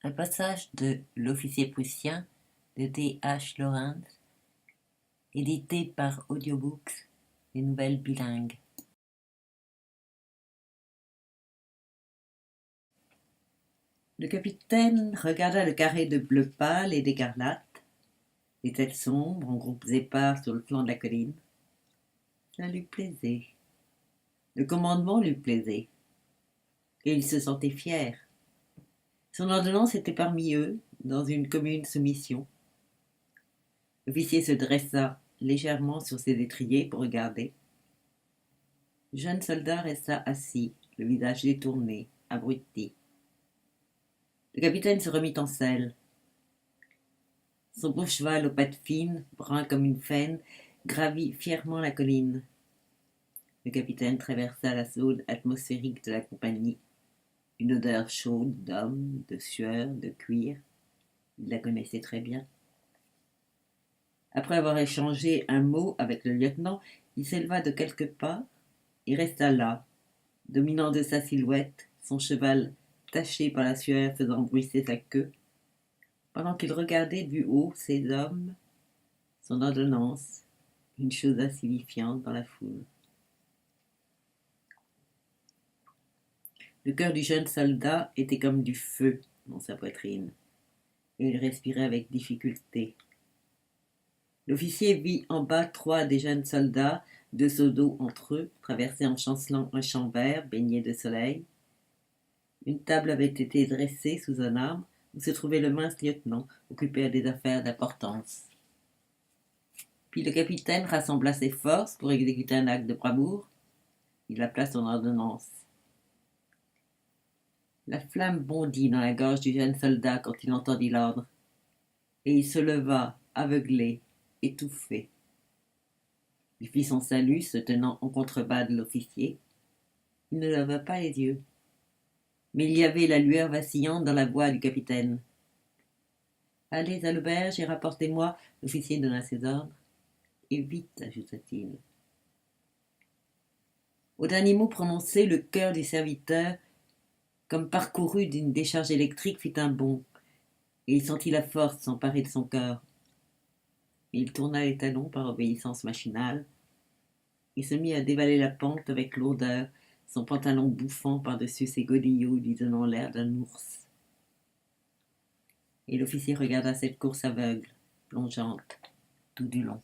Un passage de L'officier prussien de D. H. Lawrence, édité par Audiobooks, les nouvelles bilingues. Le capitaine regarda le carré de bleu pâle et d'écarlate, les têtes sombres en groupes épars sur le flanc de la colline. Cela lui plaisait. Le commandement lui plaisait. Et il se sentait fier. Son ordonnance était parmi eux, dans une commune soumission. L'officier se dressa légèrement sur ses étriers pour regarder. Le jeune soldat resta assis, le visage détourné, abruti. Le capitaine se remit en selle. Son beau cheval aux pattes fines, brun comme une faine, gravit fièrement la colline. Le capitaine traversa la zone atmosphérique de la compagnie. Une odeur chaude d'homme, de sueur, de cuir. Il la connaissait très bien. Après avoir échangé un mot avec le lieutenant, il s'éleva de quelques pas et resta là, dominant de sa silhouette, son cheval taché par la sueur faisant bruisser sa queue, pendant qu'il regardait du haut ces hommes, son ordonnance, une chose insignifiante dans la foule. Le cœur du jeune soldat était comme du feu dans sa poitrine, et il respirait avec difficulté. L'officier vit en bas 3 des jeunes soldats, 2 seaux d'eau entre eux, traverser en chancelant un champ vert baigné de soleil. Une table avait été dressée sous un arbre où se trouvait le mince lieutenant, occupé à des affaires d'importance. Puis le capitaine rassembla ses forces pour exécuter un acte de bravoure. Il appela son ordonnance. La flamme bondit dans la gorge du jeune soldat quand il entendit l'ordre, et il se leva, aveuglé, étouffé. Il fit son salut, se tenant en contrebas de l'officier. Il ne leva pas les yeux. Mais il y avait la lueur vacillante dans la voix du capitaine. « Allez à l'auberge et rapportez-moi. » L'officier donna ses ordres. « Et vite, » ajouta-t-il. Au dernier mot prononcé, le cœur du serviteur, comme parcouru d'une décharge électrique, fit un bond, et il sentit la force s'emparer de son cœur. Il tourna les talons par obéissance machinale, et se mit à dévaler la pente avec lourdeur, son pantalon bouffant par-dessus ses godillots lui donnant l'air d'un ours. Et l'officier regarda cette course aveugle, plongeante, tout du long.